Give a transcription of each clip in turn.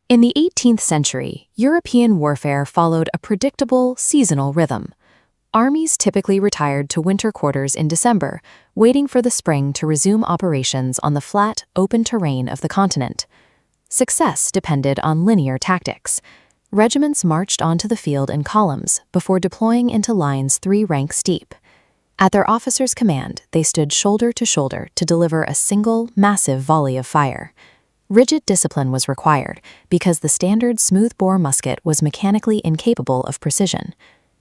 In the 18th century, European warfare followed a predictable, seasonal rhythm. Armies typically retired to winter quarters in December, waiting for the spring to resume operations on the flat, open terrain of the continent. Success depended on linear tactics. Regiments marched onto the field in columns before deploying into lines 3 ranks deep. At their officer's command, they stood shoulder to shoulder to deliver a single, massive volley of fire. Rigid discipline was required because the standard smooth-bore musket was mechanically incapable of precision.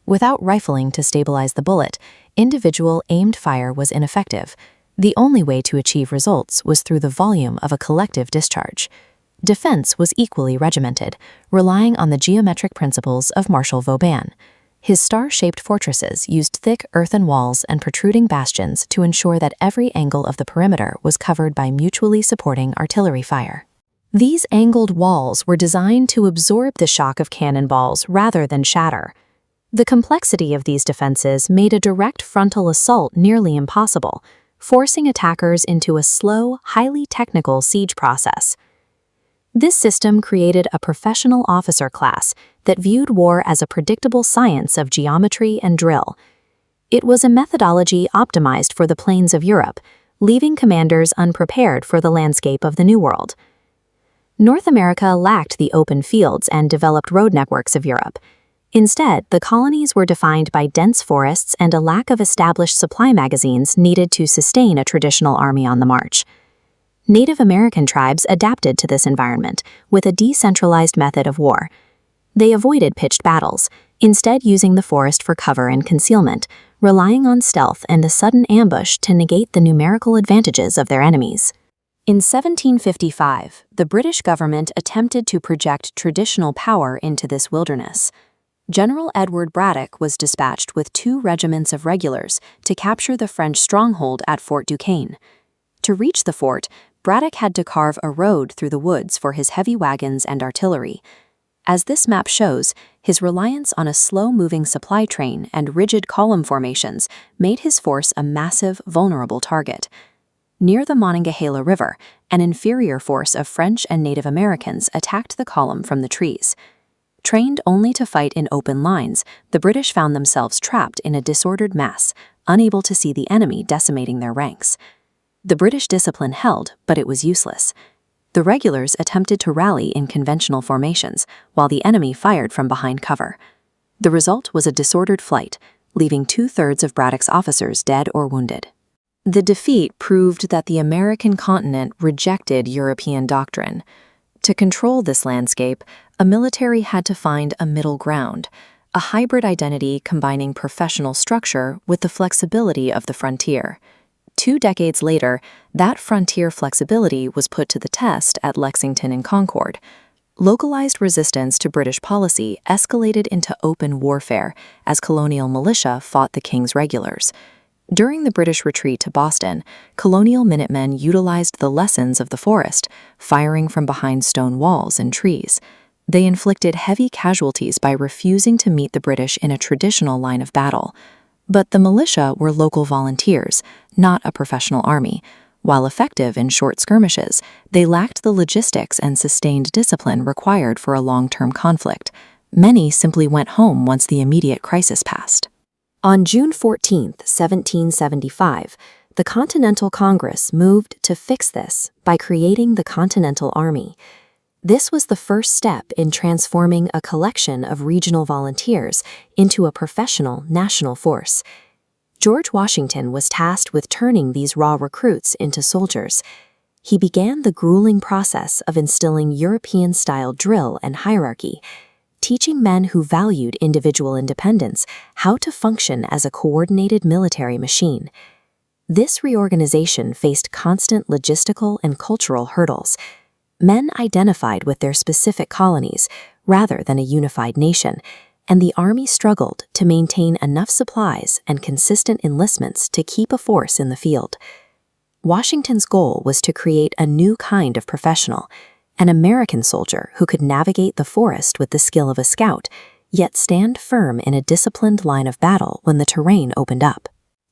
Without rifling to stabilize the bullet, individual aimed fire was ineffective. The only way to achieve results was through the volume of a collective discharge. Defense was equally regimented, relying on the geometric principles of Marshal Vauban. His star-shaped fortresses used thick earthen walls and protruding bastions to ensure that every angle of the perimeter was covered by mutually supporting artillery fire. These angled walls were designed to absorb the shock of cannonballs rather than shatter. The complexity of these defenses made a direct frontal assault nearly impossible, forcing attackers into a slow, highly technical siege process. This system created a professional officer class that viewed war as a predictable science of geometry and drill. It was a methodology optimized for the plains of Europe, leaving commanders unprepared for the landscape of the New World. North America lacked the open fields and developed road networks of Europe. Instead, the colonies were defined by dense forests and a lack of established supply magazines needed to sustain a traditional army on the march. Native American tribes adapted to this environment with a decentralized method of war. They avoided pitched battles, instead using the forest for cover and concealment, relying on stealth and a sudden ambush to negate the numerical advantages of their enemies. In 1755, the British government attempted to project traditional power into this wilderness. General Edward Braddock was dispatched with 2 regiments of regulars to capture the French stronghold at Fort Duquesne. To reach the fort, Braddock had to carve a road through the woods for his heavy wagons and artillery. As this map shows, his reliance on a slow-moving supply train and rigid column formations made his force a massive, vulnerable target. Near the Monongahela River, an inferior force of French and Native Americans attacked the column from the trees. Trained only to fight in open lines, the British found themselves trapped in a disordered mass, unable to see the enemy decimating their ranks. The British discipline held, but it was useless. The regulars attempted to rally in conventional formations, while the enemy fired from behind cover. The result was a disordered flight, leaving 2/3 of Braddock's officers dead or wounded. The defeat proved that the American continent rejected European doctrine. To control this landscape, a military had to find a middle ground, a hybrid identity combining professional structure with the flexibility of the frontier. 2 decades later, that frontier flexibility was put to the test at Lexington and Concord. Localized resistance to British policy escalated into open warfare as colonial militia fought the King's regulars. During the British retreat to Boston, colonial Minutemen utilized the lessons of the forest, firing from behind stone walls and trees. They inflicted heavy casualties by refusing to meet the British in a traditional line of battle. But the militia were local volunteers, not a professional army. While effective in short skirmishes, they lacked the logistics and sustained discipline required for a long-term conflict. Many simply went home once the immediate crisis passed. On June 14, 1775, the Continental Congress moved to fix this by creating the Continental Army. This was the first step in transforming a collection of regional volunteers into a professional national force. George Washington was tasked with turning these raw recruits into soldiers. He began the grueling process of instilling European-style drill and hierarchy, teaching men who valued individual independence how to function as a coordinated military machine. This reorganization faced constant logistical and cultural hurdles. Men identified with their specific colonies rather than a unified nation, and the army struggled to maintain enough supplies and consistent enlistments to keep a force in the field. Washington's goal was to create a new kind of professional, an American soldier who could navigate the forest with the skill of a scout, yet stand firm in a disciplined line of battle when the terrain opened up.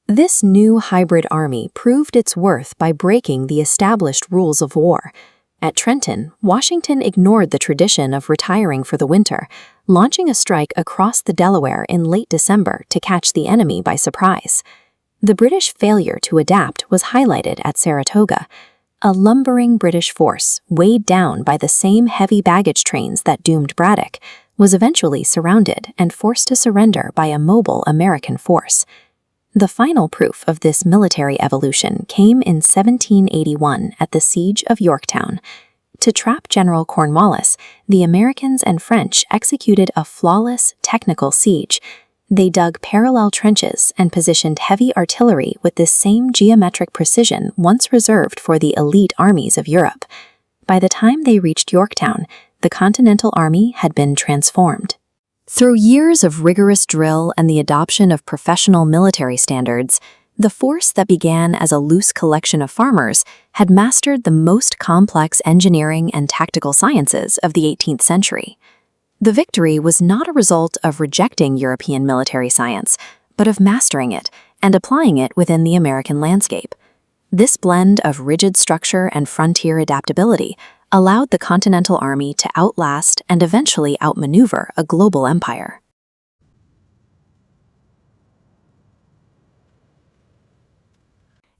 This new hybrid army proved its worth by breaking the established rules of war. At Trenton, Washington ignored the tradition of retiring for the winter, launching a strike across the Delaware in late December to catch the enemy by surprise. The British failure to adapt was highlighted at Saratoga. A lumbering British force, weighed down by the same heavy baggage trains that doomed Braddock, was eventually surrounded and forced to surrender by a mobile American force. The final proof of this military evolution came in 1781 at the Siege of Yorktown. To trap General Cornwallis, the Americans and French executed a flawless, technical siege. They dug parallel trenches and positioned heavy artillery with the same geometric precision once reserved for the elite armies of Europe. By the time they reached Yorktown, the Continental Army had been transformed. Through years of rigorous drill and the adoption of professional military standards, the force that began as a loose collection of farmers had mastered the most complex engineering and tactical sciences of the 18th century. The victory was not a result of rejecting European military science, but of mastering it and applying it within the American landscape. This blend of rigid structure and frontier adaptability allowed the Continental Army to outlast and eventually outmaneuver a global empire.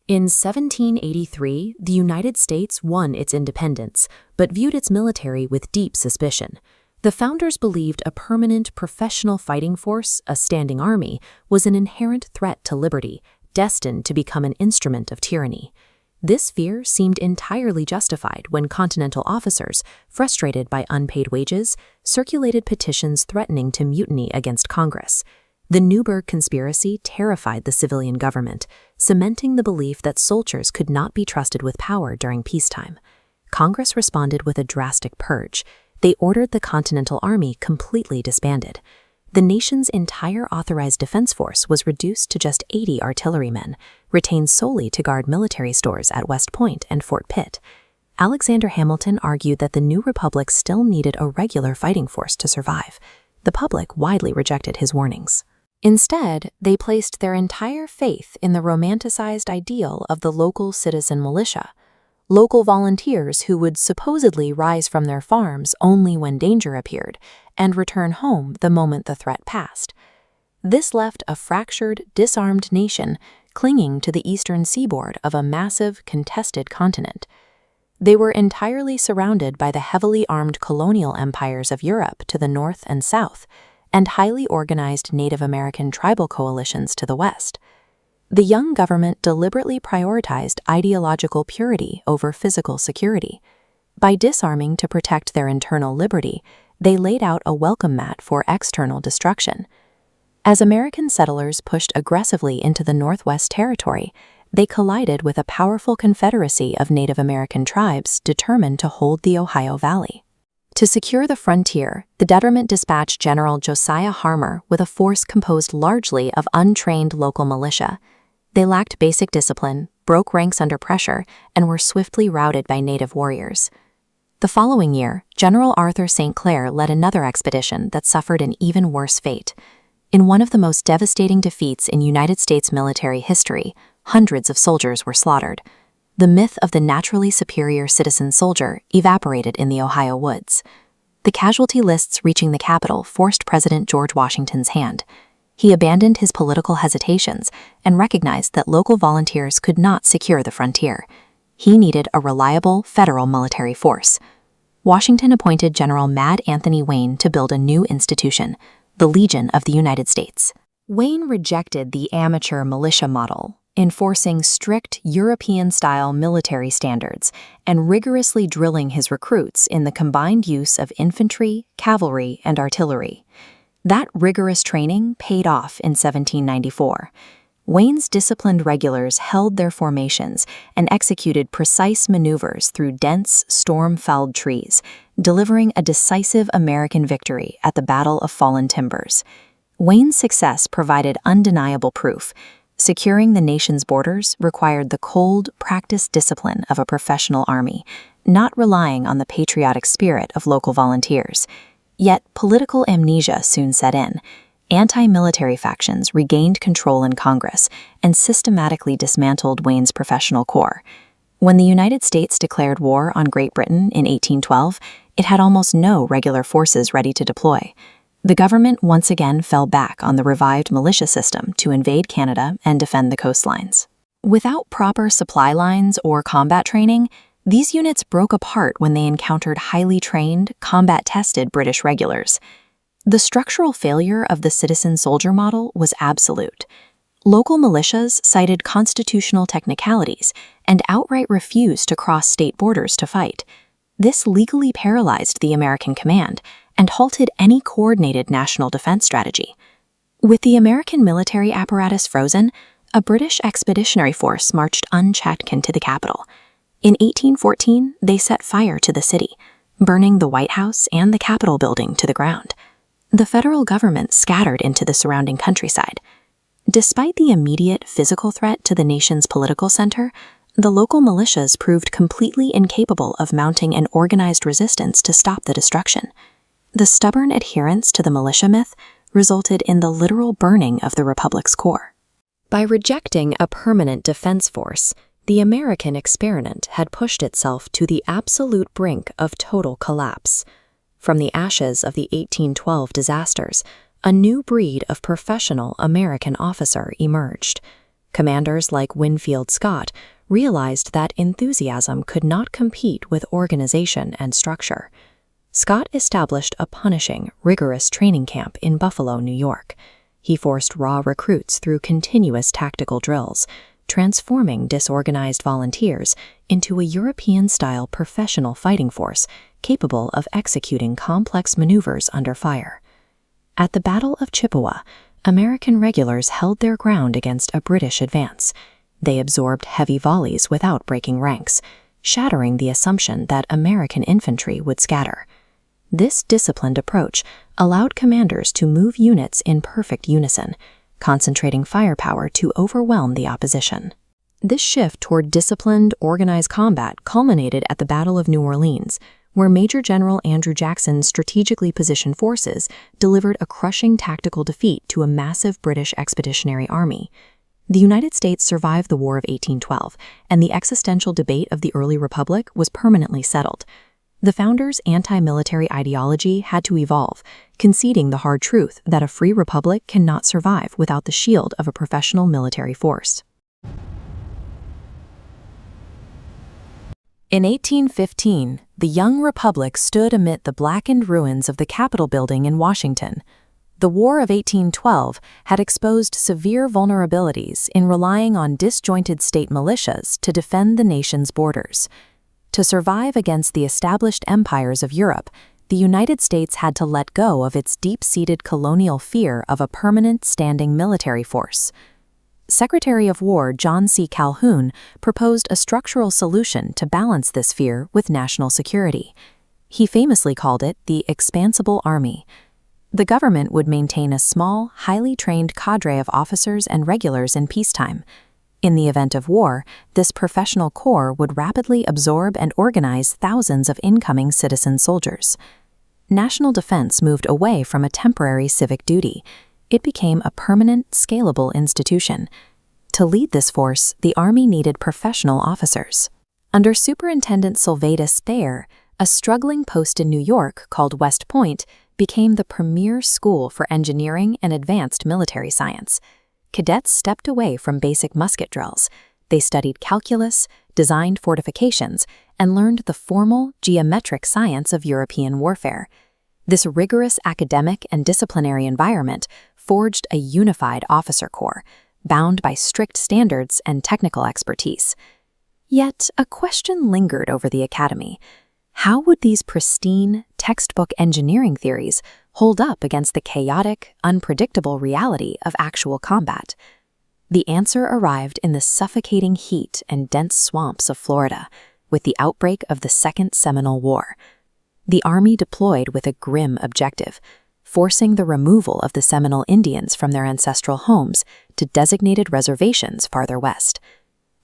In 1783, the United States won its independence, but viewed its military with deep suspicion. The founders believed a permanent professional fighting force, a standing army, was an inherent threat to liberty, destined to become an instrument of tyranny. This fear seemed entirely justified when Continental officers, frustrated by unpaid wages, circulated petitions threatening to mutiny against Congress. The Newburgh Conspiracy terrified the civilian government, cementing the belief that soldiers could not be trusted with power during peacetime. Congress responded with a drastic purge. They ordered the Continental Army completely disbanded. The nation's entire authorized defense force was reduced to just 80 artillerymen, retained solely to guard military stores at West Point and Fort Pitt. Alexander Hamilton argued that the new republic still needed a regular fighting force to survive. The public widely rejected his warnings. Instead, they placed their entire faith in the romanticized ideal of the local citizen militia, local volunteers who would supposedly rise from their farms only when danger appeared and return home the moment the threat passed. This left a fractured, disarmed nation clinging to the eastern seaboard of a massive, contested continent. They were entirely surrounded by the heavily armed colonial empires of Europe to the north and south, and highly organized Native American tribal coalitions to the west. The young government deliberately prioritized ideological purity over physical security. By disarming to protect their internal liberty, they laid out a welcome mat for external destruction. As American settlers pushed aggressively into the Northwest Territory, they collided with a powerful confederacy of Native American tribes determined to hold the Ohio Valley. To secure the frontier, the government dispatched General Josiah Harmer with a force composed largely of untrained local militia. They lacked basic discipline, broke ranks under pressure, and were swiftly routed by native warriors. The following year, General Arthur St. Clair led another expedition that suffered an even worse fate. In one of the most devastating defeats in United States military history, hundreds of soldiers were slaughtered. The myth of the naturally superior citizen soldier evaporated in the Ohio woods. The casualty lists reaching the Capitol forced President George Washington's hand. He abandoned his political hesitations and recognized that local volunteers could not secure the frontier. He needed a reliable federal military force. Washington appointed General Mad Anthony Wayne to build a new institution, the Legion of the United States. Wayne rejected the amateur militia model, enforcing strict European-style military standards and rigorously drilling his recruits in the combined use of infantry, cavalry, and artillery. That rigorous training paid off in 1794. Wayne's disciplined regulars held their formations and executed precise maneuvers through dense, storm-felled trees, delivering a decisive American victory at the Battle of Fallen Timbers. Wayne's success provided undeniable proof. Securing the nation's borders required the cold, practiced discipline of a professional army, not relying on the patriotic spirit of local volunteers. Yet political amnesia soon set in. Anti-military factions regained control in Congress and systematically dismantled Wayne's professional corps. When the United States declared war on Great Britain in 1812, it had almost no regular forces ready to deploy. The government once again fell back on the revived militia system to invade Canada and defend the coastlines. Without proper supply lines or combat training, these units broke apart when they encountered highly trained, combat-tested British regulars. The structural failure of the citizen-soldier model was absolute. Local militias cited constitutional technicalities and outright refused to cross state borders to fight. This legally paralyzed the American command and halted any coordinated national defense strategy. With the American military apparatus frozen, a British expeditionary force marched unchecked into the capital. In 1814, they set fire to the city, burning the White House and the Capitol building to the ground. The federal government scattered into the surrounding countryside. Despite the immediate physical threat to the nation's political center, the local militias proved completely incapable of mounting an organized resistance to stop the destruction. The stubborn adherence to the militia myth resulted in the literal burning of the Republic's core. By rejecting a permanent defense force, the American experiment had pushed itself to the absolute brink of total collapse. From the ashes of the 1812 disasters, a new breed of professional American officer emerged. Commanders like Winfield Scott realized that enthusiasm could not compete with organization and structure. Scott established a punishing, rigorous training camp in Buffalo, New York. He forced raw recruits through continuous tactical drills, transforming disorganized volunteers into a European-style professional fighting force capable of executing complex maneuvers under fire. At the Battle of Chippewa, American regulars held their ground against a British advance. They absorbed heavy volleys without breaking ranks, shattering the assumption that American infantry would scatter. This disciplined approach allowed commanders to move units in perfect unison, concentrating firepower to overwhelm the opposition. This shift toward disciplined, organized combat culminated at the Battle of New Orleans, where Major General Andrew Jackson's strategically positioned forces delivered a crushing tactical defeat to a massive British expeditionary army. The United States survived the War of 1812, and the existential debate of the early republic was permanently settled. The founders' anti-military ideology had to evolve, conceding the hard truth that a free republic cannot survive without the shield of a professional military force. In 1815, the young republic stood amid the blackened ruins of the Capitol building in Washington. The War of 1812 had exposed severe vulnerabilities in relying on disjointed state militias to defend the nation's borders. To survive against the established empires of Europe, the United States had to let go of its deep-seated colonial fear of a permanent standing military force. Secretary of War John C. Calhoun proposed a structural solution to balance this fear with national security. He famously called it the expansible army. The government would maintain a small, highly trained cadre of officers and regulars in peacetime. In the event of war, this professional corps would rapidly absorb and organize thousands of incoming citizen soldiers. National defense moved away from a temporary civic duty. It became a permanent, scalable institution. To lead this force, the Army needed professional officers. Under Superintendent Sylvatus Thayer, a struggling post in New York called West Point became the premier school for engineering and advanced military science. Cadets stepped away from basic musket drills. They studied calculus, designed fortifications, and learned the formal, geometric science of European warfare. This rigorous academic and disciplinary environment forged a unified officer corps, bound by strict standards and technical expertise. Yet a question lingered over the academy. How would these pristine, textbook engineering theories hold up against the chaotic, unpredictable reality of actual combat? The answer arrived in the suffocating heat and dense swamps of Florida, with the outbreak of the Second Seminole War. The Army deployed with a grim objective, forcing the removal of the Seminole Indians from their ancestral homes to designated reservations farther west.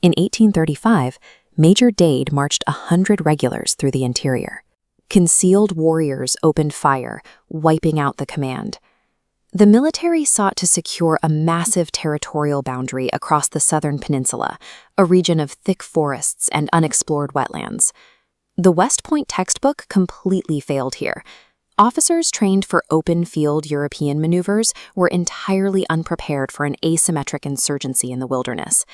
In 1835, Major Dade marched 100 regulars through the interior. Concealed warriors opened fire, wiping out the command. The military sought to secure a massive territorial boundary across the southern peninsula, a region of thick forests and unexplored wetlands. The West Point textbook completely failed here. Officers trained for open-field European maneuvers were entirely unprepared for an asymmetric insurgency in the wilderness.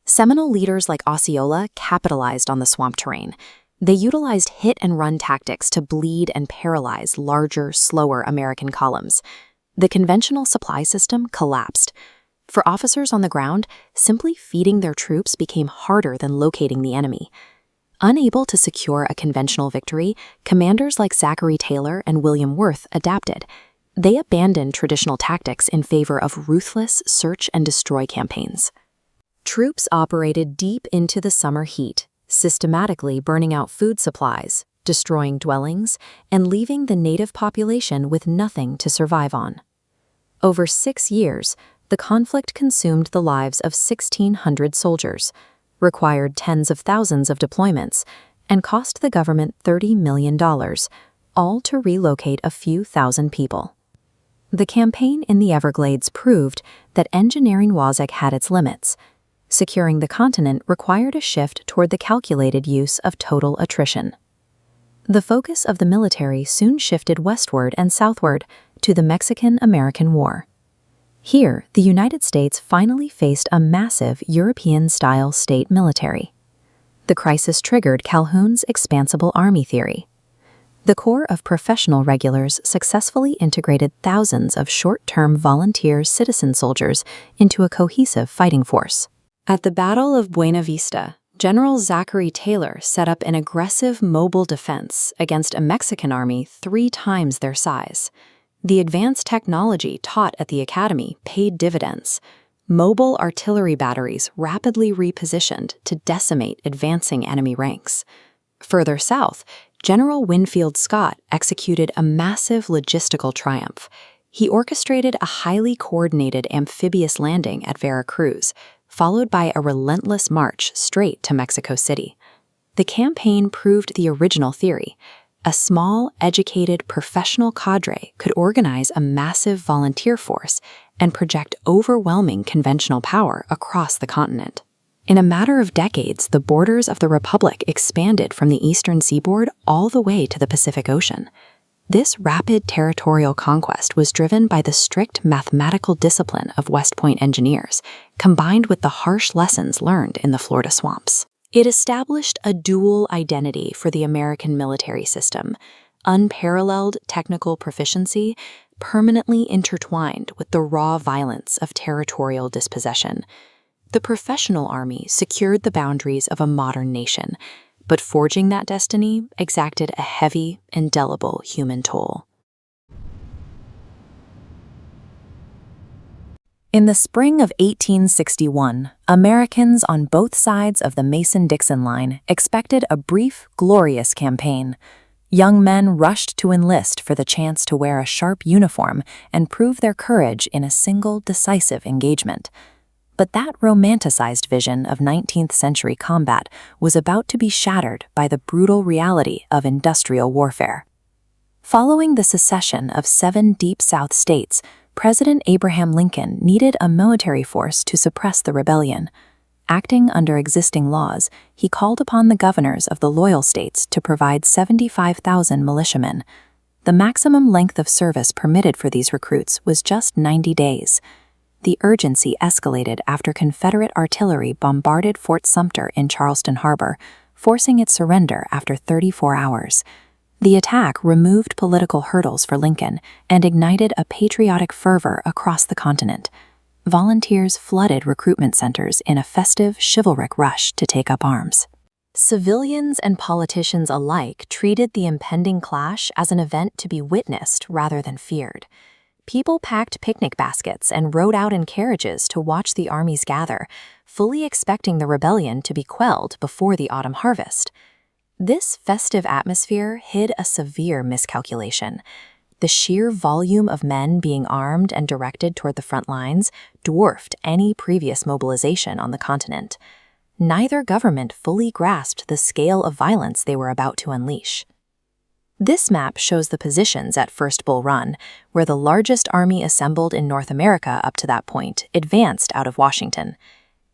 Seminole leaders like Osceola capitalized on the swamp terrain. They utilized hit-and-run tactics to bleed and paralyze larger, slower American columns. The conventional supply system collapsed. For officers on the ground, simply feeding their troops became harder than locating the enemy. Unable to secure a conventional victory, commanders like Zachary Taylor and William Worth adapted. They abandoned traditional tactics in favor of ruthless search-and-destroy campaigns. Troops operated deep into the summer heat, systematically burning out food supplies, destroying dwellings, and leaving the native population with nothing to survive on. Over 6 years, the conflict consumed the lives of 1,600 soldiers, required tens of thousands of deployments, and cost the government $30 million, all to relocate a few thousand people. The campaign in the Everglades proved that engineering WASAC had its limits. Securing the continent required a shift toward the calculated use of total attrition. The focus of the military soon shifted westward and southward to the Mexican-American War. Here, the United States finally faced a massive European-style state military. The crisis triggered Calhoun's expansible army theory. The Corps of Professional Regulars successfully integrated thousands of short-term volunteer citizen soldiers into a cohesive fighting force. At the Battle of Buena Vista, General Zachary Taylor set up an aggressive mobile defense against a Mexican army 3 times their size. The advanced technology taught at the academy paid dividends. Mobile artillery batteries rapidly repositioned to decimate advancing enemy ranks. Further south, General Winfield Scott executed a massive logistical triumph. He orchestrated a highly coordinated amphibious landing at Veracruz, followed by a relentless march straight to Mexico City. The campaign proved the original theory. A small, educated, professional cadre could organize a massive volunteer force and project overwhelming conventional power across the continent. In a matter of decades, the borders of the Republic expanded from the eastern seaboard all the way to the Pacific Ocean. This rapid territorial conquest was driven by the strict mathematical discipline of West Point engineers, combined with the harsh lessons learned in the Florida swamps. It established a dual identity for the American military system, unparalleled technical proficiency, permanently intertwined with the raw violence of territorial dispossession. The professional army secured the boundaries of a modern nation, but forging that destiny exacted a heavy, indelible human toll. In the spring of 1861, Americans on both sides of the Mason-Dixon line expected a brief, glorious campaign. Young men rushed to enlist for the chance to wear a sharp uniform and prove their courage in a single, decisive engagement. But that romanticized vision of 19th-century combat was about to be shattered by the brutal reality of industrial warfare. Following the secession of 7 Deep South states, President Abraham Lincoln needed a military force to suppress the rebellion. Acting under existing laws, he called upon the governors of the loyal states to provide 75,000 militiamen. The maximum length of service permitted for these recruits was just 90 days. The urgency escalated after Confederate artillery bombarded Fort Sumter in Charleston Harbor, forcing its surrender after 34 hours. The attack removed political hurdles for Lincoln and ignited a patriotic fervor across the continent. Volunteers flooded recruitment centers in a festive, chivalric rush to take up arms. Civilians and politicians alike treated the impending clash as an event to be witnessed rather than feared. People packed picnic baskets and rode out in carriages to watch the armies gather, fully expecting the rebellion to be quelled before the autumn harvest. This festive atmosphere hid a severe miscalculation. The sheer volume of men being armed and directed toward the front lines dwarfed any previous mobilization on the continent. Neither government fully grasped the scale of violence they were about to unleash. This map shows the positions at First Bull Run, where the largest army assembled in North America up to that point advanced out of Washington.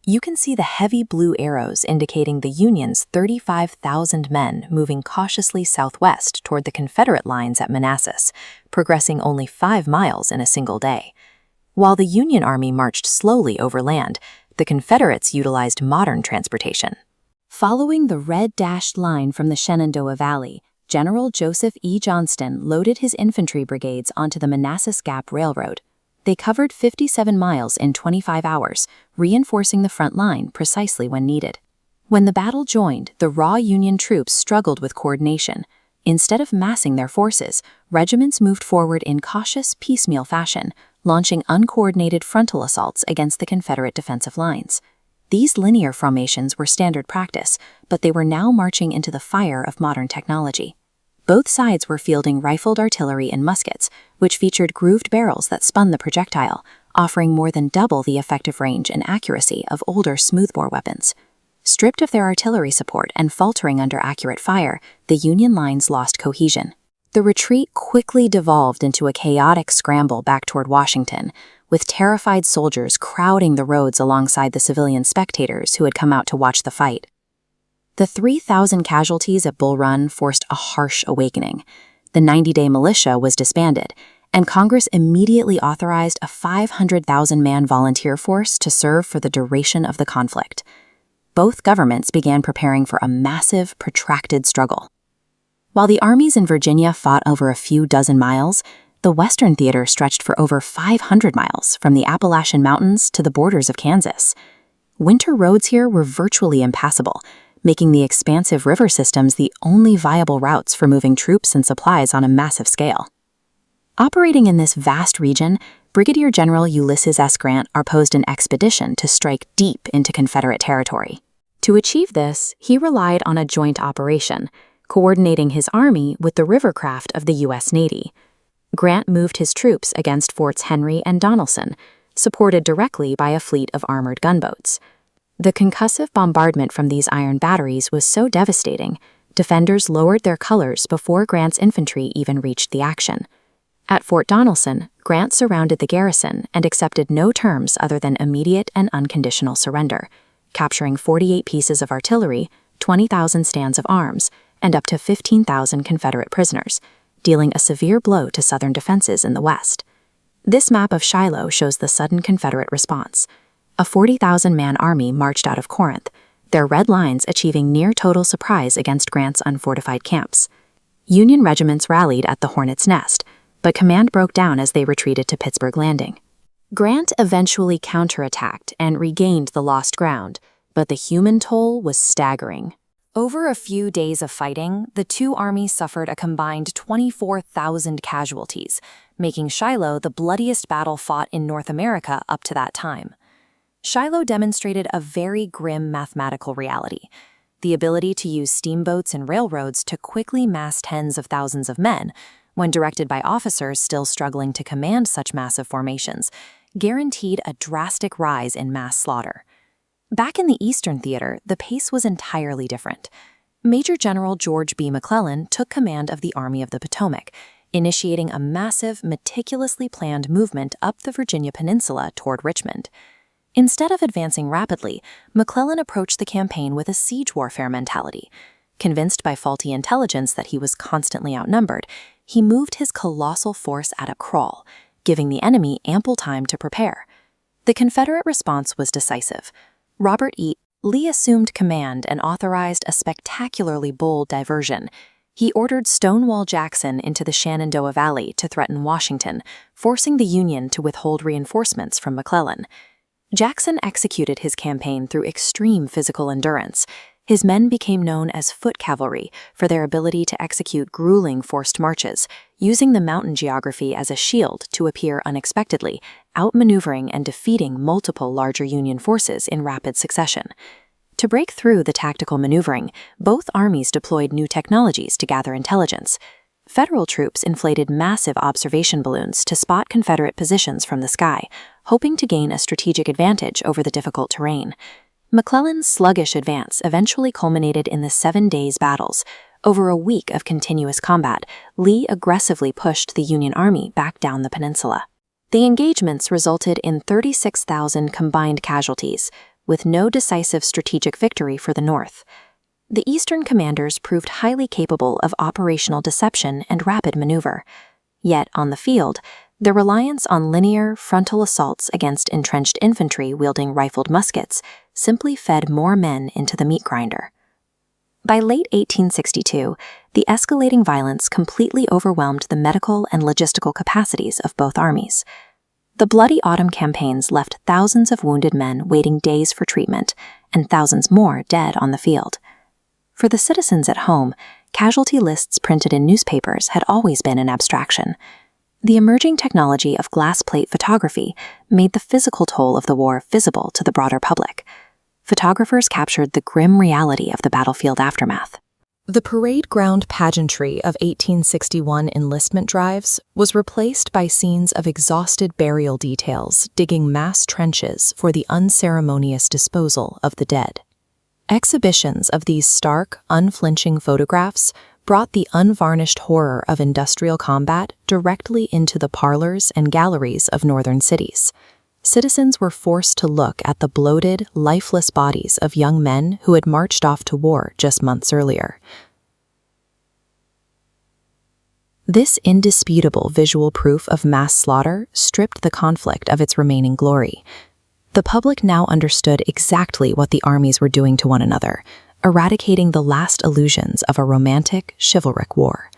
You can see the heavy blue arrows indicating the Union's 35,000 men moving cautiously southwest toward the Confederate lines at Manassas, progressing only 5 miles in a single day. While the Union Army marched slowly overland, the Confederates utilized modern transportation. Following the red dashed line from the Shenandoah Valley, General Joseph E. Johnston loaded his infantry brigades onto the Manassas Gap Railroad. They covered 57 miles in 25 hours, reinforcing the front line precisely when needed. When the battle joined, the raw Union troops struggled with coordination. Instead of massing their forces, regiments moved forward in cautious, piecemeal fashion, launching uncoordinated frontal assaults against the Confederate defensive lines. These linear formations were standard practice, but they were now marching into the fire of modern technology. Both sides were fielding rifled artillery and muskets, which featured grooved barrels that spun the projectile, offering more than double the effective range and accuracy of older smoothbore weapons. Stripped of their artillery support and faltering under accurate fire, the Union lines lost cohesion. The retreat quickly devolved into a chaotic scramble back toward Washington, with terrified soldiers crowding the roads alongside the civilian spectators who had come out to watch the fight. The 3,000 casualties at Bull Run forced a harsh awakening. The 90-day militia was disbanded, and Congress immediately authorized a 500,000-man volunteer force to serve for the duration of the conflict. Both governments began preparing for a massive, protracted struggle. While the armies in Virginia fought over a few dozen miles, the Western theater stretched for over 500 miles from the Appalachian Mountains to the borders of Kansas. Winter roads here were virtually impassable, making the expansive river systems the only viable routes for moving troops and supplies on a massive scale. Operating in this vast region, Brigadier General Ulysses S. Grant proposed an expedition to strike deep into Confederate territory. To achieve this, he relied on a joint operation, coordinating his army with the rivercraft of the U.S. Navy. Grant moved his troops against Forts Henry and Donelson, supported directly by a fleet of armored gunboats. The concussive bombardment from these iron batteries was so devastating, defenders lowered their colors before Grant's infantry even reached the action. At Fort Donelson, Grant surrounded the garrison and accepted no terms other than immediate and unconditional surrender, capturing 48 pieces of artillery, 20,000 stands of arms, and up to 15,000 Confederate prisoners, dealing a severe blow to Southern defenses in the West. This map of Shiloh shows the sudden Confederate response. A 40,000-man army marched out of Corinth, their red lines achieving near-total surprise against Grant's unfortified camps. Union regiments rallied at the Hornet's Nest, but command broke down as they retreated to Pittsburgh Landing. Grant eventually counterattacked and regained the lost ground, but the human toll was staggering. Over a few days of fighting, the two armies suffered a combined 24,000 casualties, making Shiloh the bloodiest battle fought in North America up to that time. Shiloh demonstrated a very grim mathematical reality: the ability to use steamboats and railroads to quickly mass tens of thousands of men, when directed by officers still struggling to command such massive formations, guaranteed a drastic rise in mass slaughter. Back in the Eastern Theater, the pace was entirely different. Major General George B. McClellan took command of the Army of the Potomac, initiating a massive, meticulously planned movement up the Virginia Peninsula toward Richmond. Instead of advancing rapidly, McClellan approached the campaign with a siege warfare mentality. Convinced by faulty intelligence that he was constantly outnumbered, he moved his colossal force at a crawl, giving the enemy ample time to prepare. The Confederate response was decisive. Robert E. Lee assumed command and authorized a spectacularly bold diversion. He ordered Stonewall Jackson into the Shenandoah Valley to threaten Washington, forcing the Union to withhold reinforcements from McClellan. Jackson executed his campaign through extreme physical endurance. His men became known as foot cavalry for their ability to execute grueling forced marches, using the mountain geography as a shield to appear unexpectedly, outmaneuvering and defeating multiple larger Union forces in rapid succession. To break through the tactical maneuvering, both armies deployed new technologies to gather intelligence. Federal troops inflated massive observation balloons to spot Confederate positions from the sky, hoping to gain a strategic advantage over the difficult terrain. McClellan's sluggish advance eventually culminated in the 7 days battles, Over a week of continuous combat, Lee aggressively pushed the Union Army back down the peninsula. The engagements resulted in 36,000 combined casualties, with no decisive strategic victory for the North. The Eastern commanders proved highly capable of operational deception and rapid maneuver. Yet, on the field, the reliance on linear, frontal assaults against entrenched infantry wielding rifled muskets simply fed more men into the meat grinder. By late 1862, the escalating violence completely overwhelmed the medical and logistical capacities of both armies. The Bloody Autumn campaigns left thousands of wounded men waiting days for treatment, and thousands more dead on the field. For the citizens at home, casualty lists printed in newspapers had always been an abstraction. The emerging technology of glass plate photography made the physical toll of the war visible to the broader public. Photographers captured the grim reality of the battlefield aftermath. The parade ground pageantry of 1861 enlistment drives was replaced by scenes of exhausted burial details digging mass trenches for the unceremonious disposal of the dead. Exhibitions of these stark, unflinching photographs brought the unvarnished horror of industrial combat directly into the parlors and galleries of northern cities. Citizens were forced to look at the bloated, lifeless bodies of young men who had marched off to war just months earlier. This indisputable visual proof of mass slaughter stripped the conflict of its remaining glory. The public now understood exactly what the armies were doing to one another, eradicating the last illusions of a romantic, chivalric war.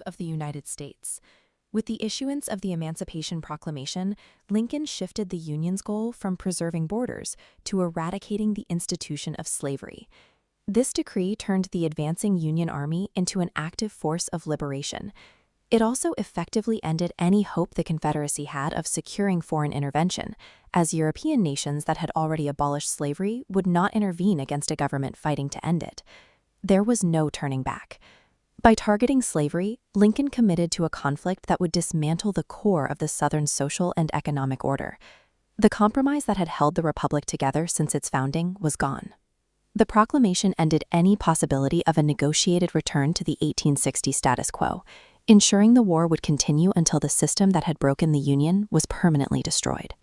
Of the United States. With the issuance of the Emancipation Proclamation, Lincoln shifted the Union's goal from preserving borders to eradicating the institution of slavery. This decree turned the advancing Union Army into an active force of liberation. It also effectively ended any hope the Confederacy had of securing foreign intervention, as European nations that had already abolished slavery would not intervene against a government fighting to end it. There was no turning back. By targeting slavery, Lincoln committed to a conflict that would dismantle the core of the Southern social and economic order. The compromise that had held the Republic together since its founding was gone. The proclamation ended any possibility of a negotiated return to the 1860 status quo, ensuring the war would continue until the system that had broken the Union was permanently destroyed.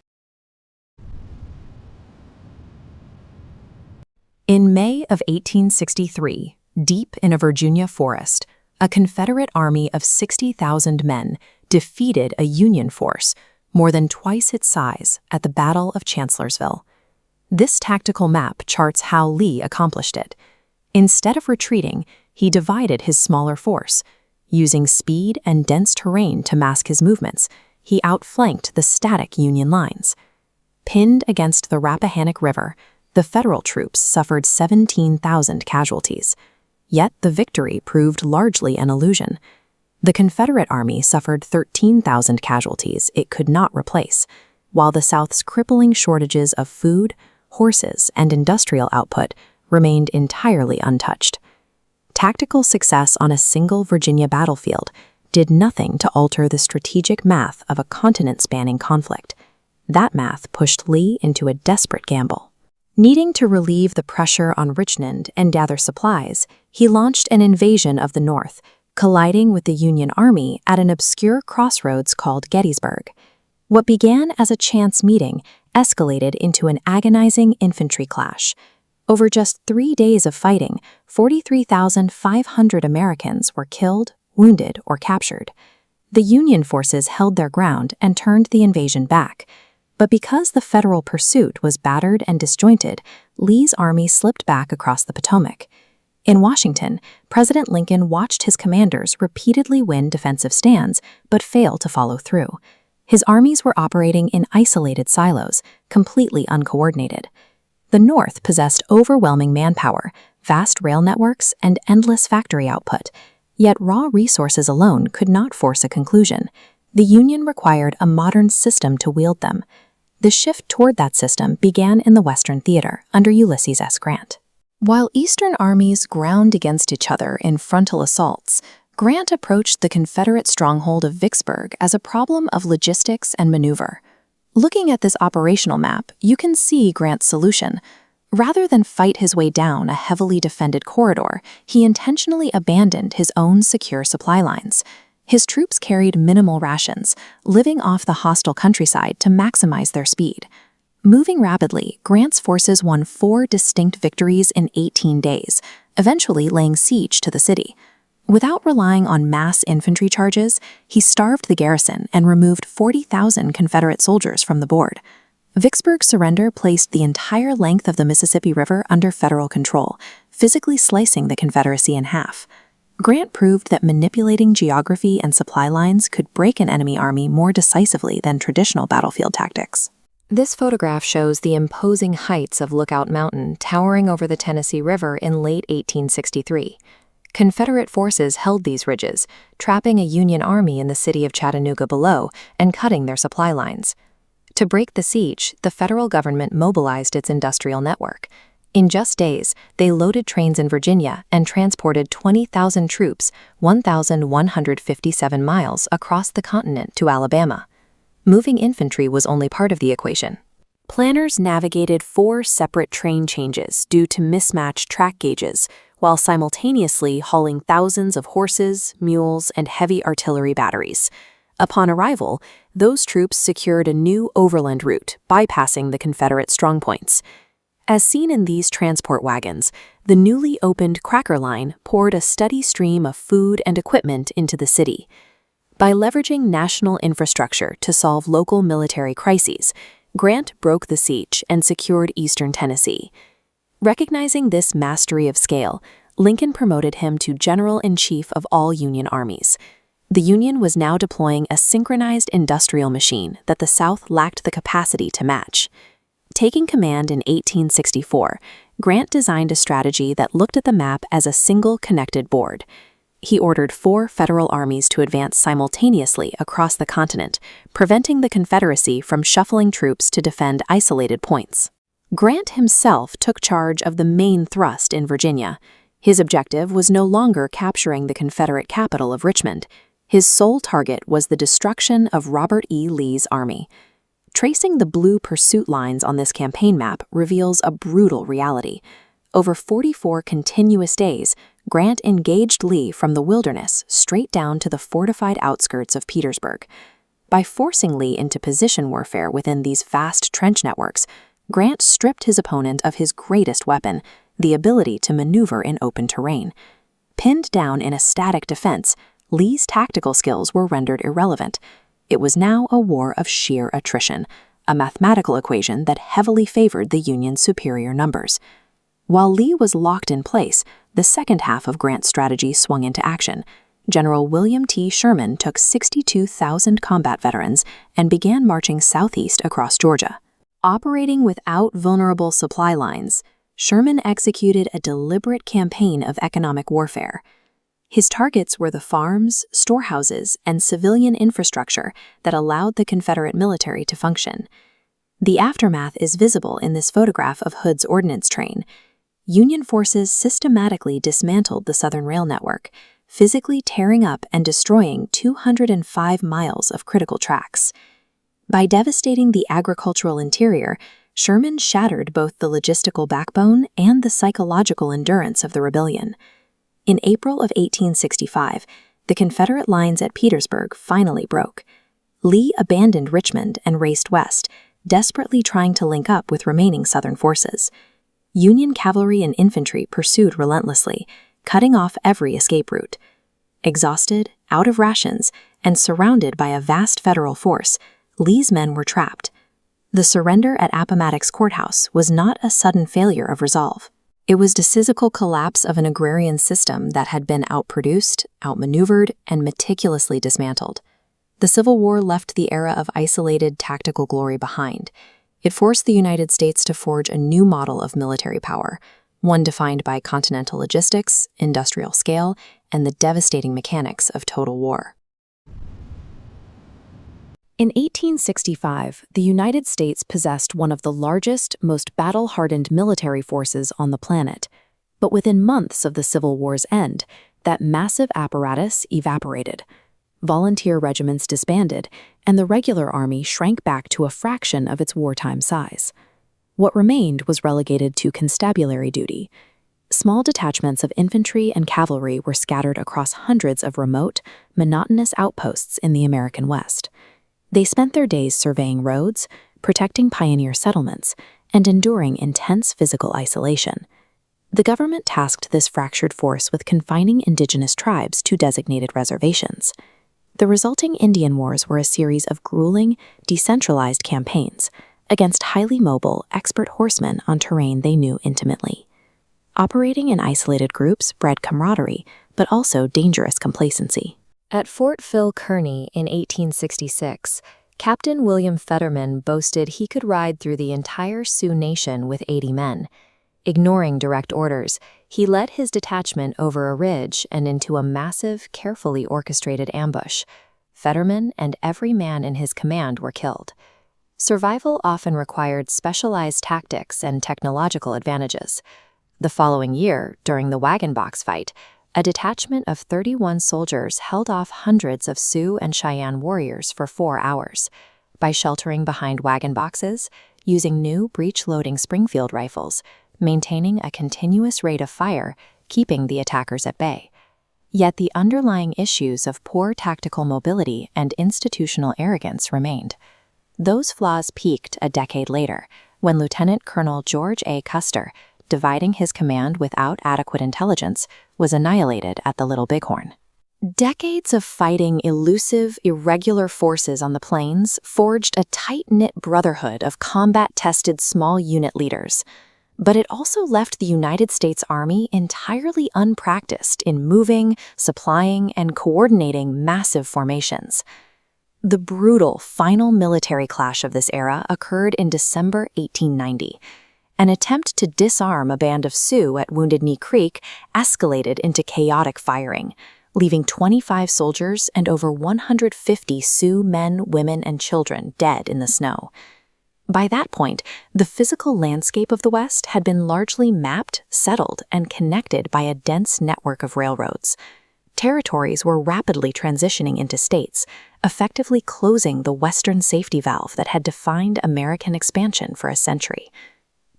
In May of 1863, deep in a Virginia forest, a Confederate army of 60,000 men defeated a Union force, more than twice its size, at the Battle of Chancellorsville. This tactical map charts how Lee accomplished it. Instead of retreating, he divided his smaller force. Using speed and dense terrain to mask his movements, he outflanked the static Union lines. Pinned against the Rappahannock River, the Federal troops suffered 17,000 casualties. Yet the victory proved largely an illusion. The Confederate Army suffered 13,000 casualties it could not replace, while the South's crippling shortages of food, horses, and industrial output remained entirely untouched. Tactical success on a single Virginia battlefield did nothing to alter the strategic math of a continent-spanning conflict. That math pushed Lee into a desperate gamble. Needing to relieve the pressure on Richmond and gather supplies, he launched an invasion of the North, colliding with the Union Army at an obscure crossroads called Gettysburg. What began as a chance meeting escalated into an agonizing infantry clash. Over just 3 days of fighting, 43,500 Americans were killed, wounded, or captured. The Union forces held their ground and turned the invasion back. But because the Federal pursuit was battered and disjointed, Lee's army slipped back across the Potomac. In Washington, President Lincoln watched his commanders repeatedly win defensive stands but fail to follow through. His armies were operating in isolated silos, completely uncoordinated. The North possessed overwhelming manpower, vast rail networks, and endless factory output. Yet raw resources alone could not force a conclusion. The Union required a modern system to wield them. The shift toward that system began in the Western Theater under Ulysses S. Grant. While Eastern armies ground against each other in frontal assaults, Grant approached the Confederate stronghold of Vicksburg as a problem of logistics and maneuver. Looking at this operational map, you can see Grant's solution. Rather than fight his way down a heavily defended corridor, he intentionally abandoned his own secure supply lines. His troops carried minimal rations, living off the hostile countryside to maximize their speed. Moving rapidly, Grant's forces won 4 distinct victories in 18 days, eventually laying siege to the city. Without relying on mass infantry charges, he starved the garrison and removed 40,000 Confederate soldiers from the board. Vicksburg's surrender placed the entire length of the Mississippi River under Federal control, physically slicing the Confederacy in half. Grant proved that manipulating geography and supply lines could break an enemy army more decisively than traditional battlefield tactics. This photograph shows the imposing heights of Lookout Mountain towering over the Tennessee River in late 1863. Confederate forces held these ridges, trapping a Union army in the city of Chattanooga below and cutting their supply lines. To break the siege, the federal government mobilized its industrial network. In just days, they loaded trains in Virginia and transported 20,000 troops 1,157 miles across the continent to Alabama. Moving infantry was only part of the equation. Planners navigated 4 separate train changes due to mismatched track gauges, while simultaneously hauling thousands of horses, mules, and heavy artillery batteries. Upon arrival, those troops secured a new overland route, bypassing the Confederate strongpoints. As seen in these transport wagons, the newly opened Cracker Line poured a steady stream of food and equipment into the city. By leveraging national infrastructure to solve local military crises, Grant broke the siege and secured eastern Tennessee. Recognizing this mastery of scale, Lincoln promoted him to General-in-Chief of all Union armies. The Union was now deploying a synchronized industrial machine that the South lacked the capacity to match. Taking command in 1864, Grant designed a strategy that looked at the map as a single connected board. He ordered 4 federal armies to advance simultaneously across the continent, preventing the Confederacy from shuffling troops to defend isolated points. Grant himself took charge of the main thrust in Virginia. His objective was no longer capturing the Confederate capital of Richmond. His sole target was the destruction of Robert E. Lee's army. Tracing the blue pursuit lines on this campaign map reveals a brutal reality. Over 44 continuous days, Grant engaged Lee from the wilderness straight down to the fortified outskirts of Petersburg. By forcing Lee into position warfare within these vast trench networks, Grant stripped his opponent of his greatest weapon, the ability to maneuver in open terrain. Pinned down in a static defense, Lee's tactical skills were rendered irrelevant. It was now a war of sheer attrition, a mathematical equation that heavily favored the Union's superior numbers. While Lee was locked in place, the second half of Grant's strategy swung into action. General William T. Sherman took 62,000 combat veterans and began marching southeast across Georgia. Operating without vulnerable supply lines, Sherman executed a deliberate campaign of economic warfare. His targets were the farms, storehouses, and civilian infrastructure that allowed the Confederate military to function. The aftermath is visible in this photograph of Hood's ordnance train. Union forces systematically dismantled the Southern rail network, physically tearing up and destroying 205 miles of critical tracks. By devastating the agricultural interior, Sherman shattered both the logistical backbone and the psychological endurance of the rebellion. In April of 1865, the Confederate lines at Petersburg finally broke. Lee abandoned Richmond and raced west, desperately trying to link up with remaining Southern forces. Union cavalry and infantry pursued relentlessly, cutting off every escape route. Exhausted, out of rations, and surrounded by a vast Federal force, Lee's men were trapped. The surrender at Appomattox Courthouse was not a sudden failure of resolve. It was the physical collapse of an agrarian system that had been outproduced, outmaneuvered, and meticulously dismantled. The Civil War left the era of isolated tactical glory behind. It forced the United States to forge a new model of military power, one defined by continental logistics, industrial scale, and the devastating mechanics of total war. In 1865, the United States possessed one of the largest, most battle-hardened military forces on the planet. But within months of the Civil War's end, that massive apparatus evaporated. Volunteer regiments disbanded, and the regular army shrank back to a fraction of its wartime size. What remained was relegated to constabulary duty. Small detachments of infantry and cavalry were scattered across hundreds of remote, monotonous outposts in the American West. They spent their days surveying roads, protecting pioneer settlements, and enduring intense physical isolation. The government tasked this fractured force with confining indigenous tribes to designated reservations. The resulting Indian Wars were a series of grueling, decentralized campaigns against highly mobile, expert horsemen on terrain they knew intimately. Operating in isolated groups bred camaraderie, but also dangerous complacency. At Fort Phil Kearny in 1866, Captain William Fetterman boasted he could ride through the entire Sioux Nation with 80 men. Ignoring direct orders, he led his detachment over a ridge and into a massive, carefully orchestrated ambush. Fetterman and every man in his command were killed. Survival often required specialized tactics and technological advantages. The following year, during the Wagon Box fight, a detachment of 31 soldiers held off hundreds of Sioux and Cheyenne warriors for 4 hours. By sheltering behind wagon boxes, using new breech-loading Springfield rifles, maintaining a continuous rate of fire, keeping the attackers at bay. Yet the underlying issues of poor tactical mobility and institutional arrogance remained. Those flaws peaked a decade later, when Lieutenant Colonel George A. Custer, dividing his command without adequate intelligence, was annihilated at the Little Bighorn. Decades of fighting elusive, irregular forces on the plains forged a tight-knit brotherhood of combat-tested small unit leaders. But it also left the United States Army entirely unpracticed in moving, supplying, and coordinating massive formations. The brutal final military clash of this era occurred in December 1890. An attempt to disarm a band of Sioux at Wounded Knee Creek escalated into chaotic firing, leaving 25 soldiers and over 150 Sioux men, women, and children dead in the snow. By that point, the physical landscape of the West had been largely mapped, settled, and connected by a dense network of railroads. Territories were rapidly transitioning into states, effectively closing the Western safety valve that had defined American expansion for a century.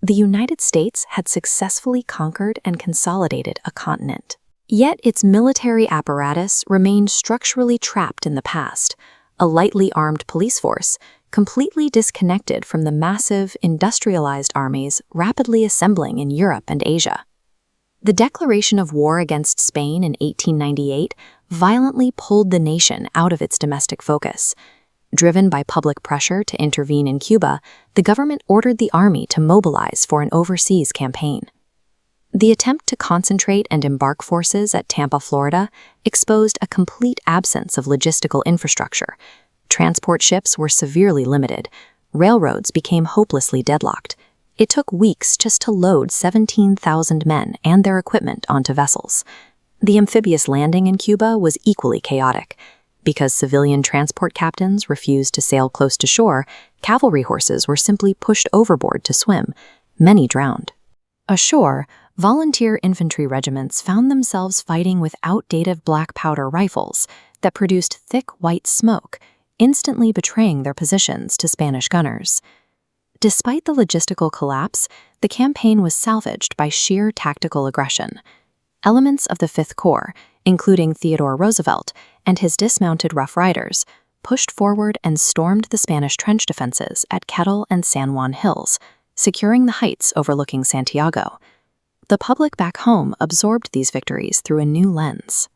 The United States had successfully conquered and consolidated a continent. Yet its military apparatus remained structurally trapped in the past, a lightly armed police force, completely disconnected from the massive, industrialized armies rapidly assembling in Europe and Asia. The declaration of war against Spain in 1898 violently pulled the nation out of its domestic focus. Driven by public pressure to intervene in Cuba, the government ordered the army to mobilize for an overseas campaign. The attempt to concentrate and embark forces at Tampa, Florida, exposed a complete absence of logistical infrastructure. Transport ships were severely limited. Railroads became hopelessly deadlocked. It took weeks just to load 17,000 men and their equipment onto vessels. The amphibious landing in Cuba was equally chaotic. Because civilian transport captains refused to sail close to shore, cavalry horses were simply pushed overboard to swim. Many drowned. Ashore, volunteer infantry regiments found themselves fighting with outdated black powder rifles that produced thick white smoke, instantly betraying their positions to Spanish gunners. Despite the logistical collapse, the campaign was salvaged by sheer tactical aggression. Elements of the Fifth Corps, including Theodore Roosevelt and his dismounted Rough Riders, pushed forward and stormed the Spanish trench defenses at Kettle and San Juan Hills, securing the heights overlooking Santiago. The public back home absorbed these victories through a new lens.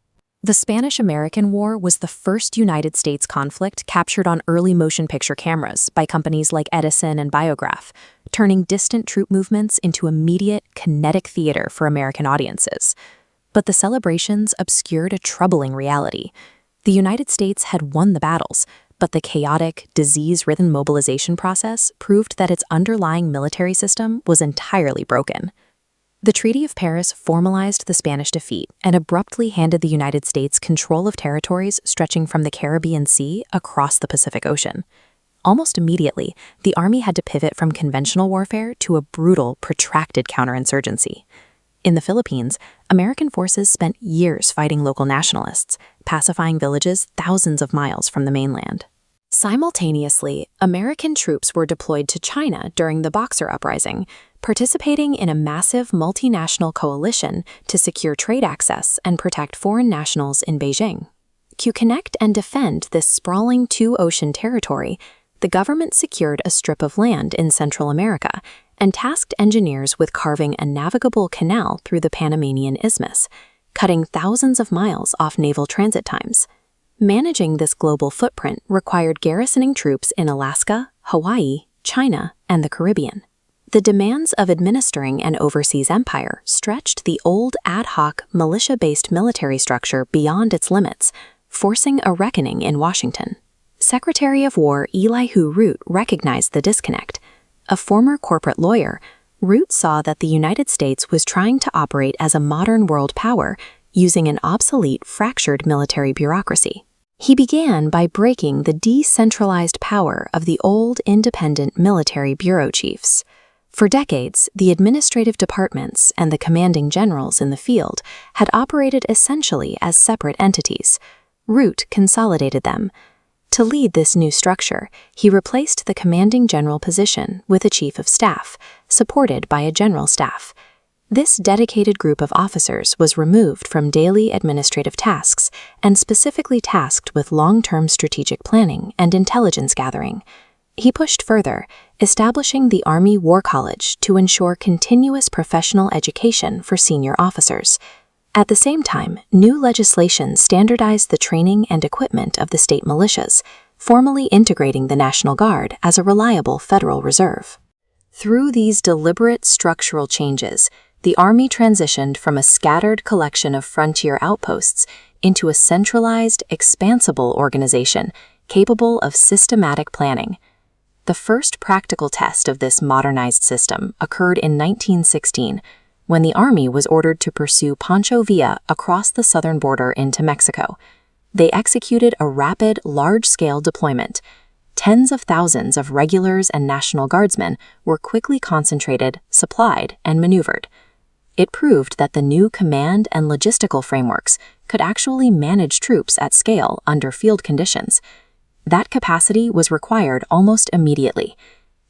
The Spanish-American War was the first United States conflict captured on early motion picture cameras by companies like Edison and Biograph, turning distant troop movements into immediate, kinetic theater for American audiences. But the celebrations obscured a troubling reality. The United States had won the battles, but the chaotic, disease-ridden mobilization process proved that its underlying military system was entirely broken. The Treaty of Paris formalized the Spanish defeat and abruptly handed the United States control of territories stretching from the Caribbean Sea across the Pacific Ocean. Almost immediately, the Army had to pivot from conventional warfare to a brutal, protracted counterinsurgency. In the Philippines, American forces spent years fighting local nationalists, pacifying villages thousands of miles from the mainland. Simultaneously, American troops were deployed to China during the Boxer Uprising, participating in a massive multinational coalition to secure trade access and protect foreign nationals in Beijing. To connect and defend this sprawling two-ocean territory, the government secured a strip of land in Central America and tasked engineers with carving a navigable canal through the Panamanian Isthmus, cutting thousands of miles off naval transit times. Managing this global footprint required garrisoning troops in Alaska, Hawaii, China, and the Caribbean. The demands of administering an overseas empire stretched the old ad hoc, militia-based military structure beyond its limits, forcing a reckoning in Washington. Secretary of War Elihu Root recognized the disconnect. A former corporate lawyer, Root saw that the United States was trying to operate as a modern world power using an obsolete, fractured military bureaucracy. He began by breaking the decentralized power of the old, independent military bureau chiefs. For decades, the administrative departments and the commanding generals in the field had operated essentially as separate entities. Root consolidated them. To lead this new structure, he replaced the commanding general position with a chief of staff, supported by a general staff. This dedicated group of officers was removed from daily administrative tasks and specifically tasked with long-term strategic planning and intelligence gathering. He pushed further, establishing the Army War College to ensure continuous professional education for senior officers. At the same time, new legislation standardized the training and equipment of the state militias, formally integrating the National Guard as a reliable federal reserve. Through these deliberate structural changes, the Army transitioned from a scattered collection of frontier outposts into a centralized, expansible organization capable of systematic planning. The first practical test of this modernized system occurred in 1916, when the Army was ordered to pursue Pancho Villa across the southern border into Mexico. They executed a rapid, large-scale deployment. Tens of thousands of regulars and National Guardsmen were quickly concentrated, supplied, and maneuvered. It proved that the new command and logistical frameworks could actually manage troops at scale under field conditions. That capacity was required almost immediately.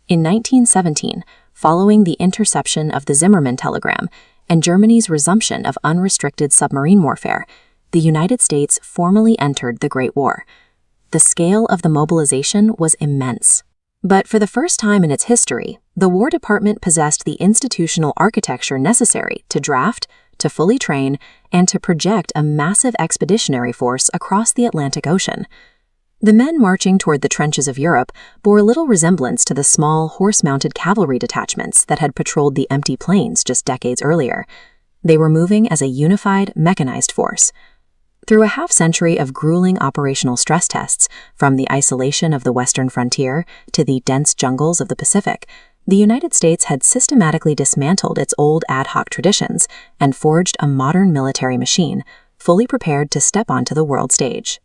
In 1917, following the interception of the Zimmermann telegram and Germany's resumption of unrestricted submarine warfare, the United States formally entered the Great War. The scale of the mobilization was immense. But for the first time in its history, the War Department possessed the institutional architecture necessary to draft, to fully train, and to project a massive expeditionary force across the Atlantic Ocean. The men marching toward the trenches of Europe bore little resemblance to the small, horse-mounted cavalry detachments that had patrolled the empty plains just decades earlier. They were moving as a unified, mechanized force. Through a half-century of grueling operational stress tests, from the isolation of the western frontier to the dense jungles of the Pacific, the United States had systematically dismantled its old ad hoc traditions and forged a modern military machine, fully prepared to step onto the world stage.